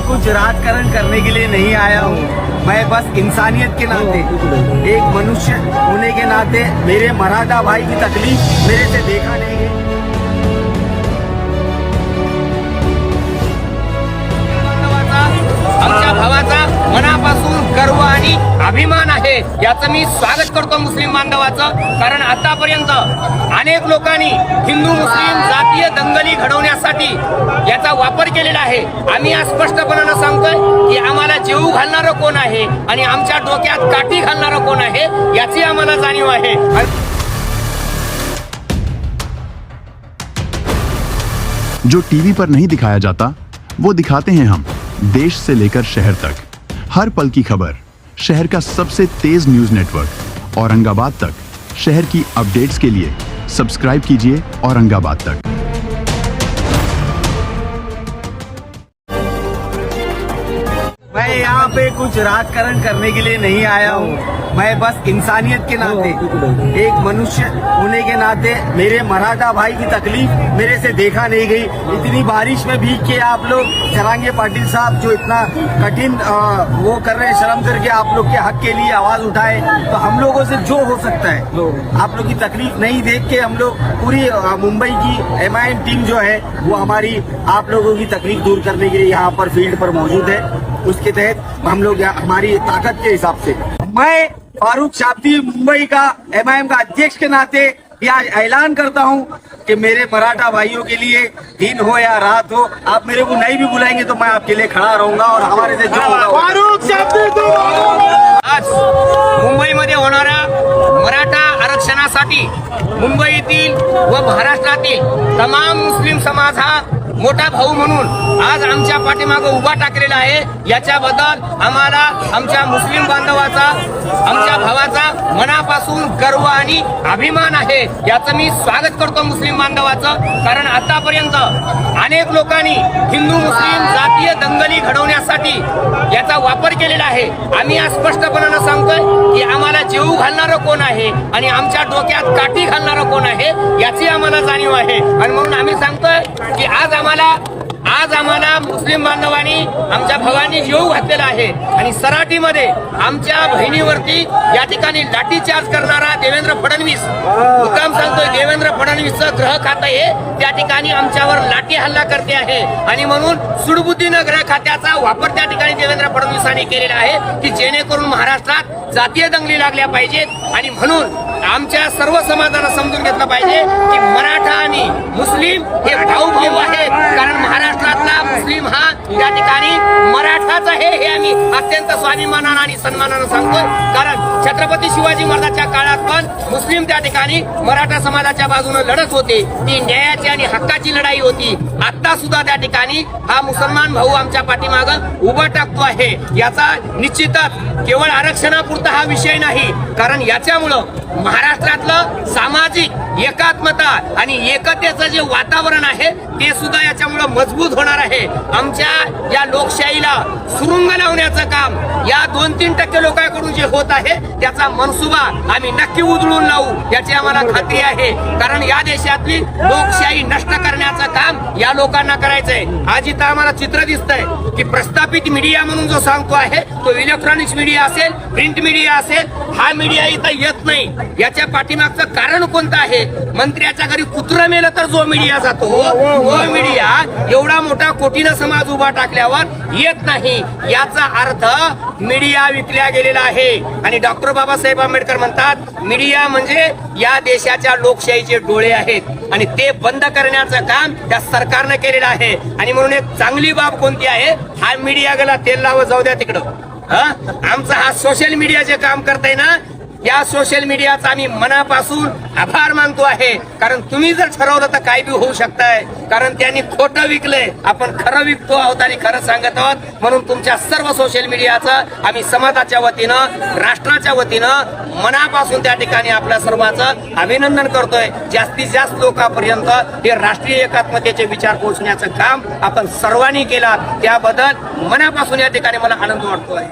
कुछ राजकारण करने के लिए नहीं आया हूँ। मैं बस इंसानियत के नाते, एक मनुष्य होने के नाते मेरे मराठा भाई की तकलीफ मेरे से देखा नहीं गई। आमच्या भावाचा मनापासून गर्व आणि अभिमान आहे याचं मी स्वागत करतो मुस्लिम बांधवाचं। कारण आतापर्यंत अनेक लोकांनी हिंदू मुस्लिम जातीय दंगली घडवण्यासाठी याचा वापर केलेला आहे। आम्ही आज स्पष्टपणाने सांगतोय की आम्हाला जीव घालणारं कोण आहे आणि आमच्या डोक्यात काठी घालणारं कोण आहे याची आम्हाला जाणीव आहे। जो टीवी पर नहीं दिखाया जाता वो दिखाते हैं हम, देश से लेकर शहर तक, हर पल की खबर। शहर का सबसे तेज न्यूज नेटवर्क औरंगाबाद तक। शहर की अपडेट्स के लिए सब्सक्राइब कीजिए औरंगाबाद तक। मैं यहाँ पे कुछ राजकारण करने के लिए नहीं आया हूँ। मैं बस इंसानियत के नाते, एक मनुष्य होने के नाते मेरे मराठा भाई की तकलीफ मेरे से देखा नहीं गई। इतनी बारिश में भीग के आप लोग जरांगे पाटिल साहब जो इतना कठिन वो कर रहे हैं, शर्म करके आप लोग के हक के लिए आवाज उठाए, तो हम लोगों से जो हो सकता है आप लोग की तकलीफ नहीं देख के हम लोग पूरी मुंबई की MIM टीम जो है वो हमारी आप लोगों की तकलीफ दूर करने के लिए यहाँ पर फील्ड पर मौजूद है। उसके तहत हम लोग हमारी ताकत के हिसाब से मैं फारूक शाब्दी मुंबई का MIM का अध्यक्ष के नाते यह ऐलान करता हूं कि मेरे मराठा भाइयों के लिए दिन हो या रात हो, आप मेरे को नहीं भी बुलाएंगे तो मैं आपके लिए खड़ा रहूंगा और हमारे से जो होगा फारूक शाब्दी आज मुंबईमध्ये होणाऱ्या मराठा आरक्षणासाठी मुंबईतील व महाराष्ट्रातील तमाम मुस्लिम समाज हा मोठा भाऊ म्हणून आज आमच्या पाठीमागे उभा टाकलेला आहे। याच्याबद्दल आम्हाला आमच्या मुस्लिम बांधवाचा, आमच्या भावाचा मनापासून गर्व आणि अभिमान आहे याचं मी स्वागत करतो मुस्लिम बांधवाचं। कारण आतापर्यंत अनेक लोकांनी हिंदू मुस्लिम जातीय दंगली घडवण्यासाठी याचा वापर केलेला आहे। आम्ही आज स्पष्टपणाने सांगतोय की आम्हाला जीव घालणारं कोण आहे आणि आमच्या डोक्यात काठी घालणारं कोण आहे याची आम्हाला जाणीव आहे। आणि म्हणून आम्ही सांगतोय की आज आम्हाला मुस्लिम बांधवांनी, आमच्या भावांनी जीव घातलेला आहे। आणि सराटीमध्ये आमच्या बहिणीवरती या ठिकाणी लाठीचार्ज करणारा देवेंद्र फडणवीस, मुद्दाम सांगतोय देवेंद्र फडणवीसचं गृह खातं हे त्या ठिकाणी आमच्यावर लाठी हल्ला करते आहे। आणि म्हणून सुडबुद्धीनं गृह खात्याचा वापर त्या ठिकाणी देवेंद्र फडणवीसांनी केलेला आहे की जेणेकरून महाराष्ट्रात जातीय दंगली लागल्या पाहिजेत। आणि म्हणून आमच्या सर्व समाजाला समजून घेतलं पाहिजे की मराठा आणि मुस्लिम हे भाऊ भाऊ आहेत। कारण महाराष्ट्रातला मुस्लिम हा त्या ठिकाणी मराठाच आहे हे आम्ही अत्यंत स्वाभिमानानं आणि सन्मानानं सांगतोय। कारण छत्रपती शिवाजी महाराजांच्या काळात पण मुस्लिम त्या ठिकाणी मराठा समाजाच्या बाजूने लढत होते, ती न्यायाची आणि हक्काची लढाई होती। आता सुद्धा त्या ठिकाणी हा मुसलमान भाऊ आमच्या पाठीमागं उभा टाकतो आहे। याचा निश्चितच केवळ आरक्षणापुरता हा विषय नाही, कारण याच्यामुळं महाराष्ट्रातलं सामाजिक एकात्मता आणि एकतेचं जे वातावरण आहे ते सुद्धा याच्यामुळे मजबूत होणार आहे। आमच्या या लोकशाहीला सुरुंग लावण्याचं काम या 2-3% लोकांकडून जे होत आहे त्याचा मनसुबा आम्ही नक्की उधळून लावू याची आम्हाला खात्री आहे। कारण या देशातली लोकशाही नष्ट करण्याचं काम या लोकांना करायचंय। आज इथं आम्हाला चित्र दिसतंय की प्रस्थापित मीडिया म्हणून जो सांगतो आहे तो इलेक्ट्रॉनिक्स मीडिया असेल, प्रिंट मीडिया असेल, हा मीडिया इथं येत नाही। याच्या पाठीमागचं कारण कोणतं आहे? मंत्र्याच्या घरी कुत्रं मेलं तर जो मीडिया जातो तो मीडिया एवढा मोठा कोटीनं समाज उभा टाकल्यावर येत नाही। याचा अर्थ मीडिया विकल्या गेलेला आहे। आणि डॉक्टर बाबासाहेब आंबेडकर म्हणतात मीडिया म्हणजे या देशाच्या लोकशाहीचे डोळे आहेत आणि ते बंद करण्याचं काम त्या सरकारनं केलेलं आहे। आणि म्हणून एक चांगली बाब कोणती आहे? हा मीडिया गेला तेल लावत जाऊ द्या तिकडं। आमचा हा सोशल मीडिया जे काम करताय ना, या सोशल मीडियाचा आम्ही मनापासून आभार मानतो आहे। कारण तुम्ही जर ठरवलं तर काय बी होऊ शकताय। कारण त्यांनी खोटं विकलंय, आपण खरं विकतो आहोत आणि खरं सांगत आहोत। म्हणून तुमच्या सर्व सोशल मीडियाचं आम्ही समाजाच्या वतीनं, राष्ट्राच्या वतीनं मनापासून त्या ठिकाणी आपल्या सर्वांचं अभिनंदन करतोय। जास्तीत जास्त लोकांपर्यंत हे राष्ट्रीय एकात्मतेचे विचार पोहोचण्याचं काम आपण सर्वांनी केलं, त्याबद्दल मनापासून या ठिकाणी मला आनंद वाटतोय।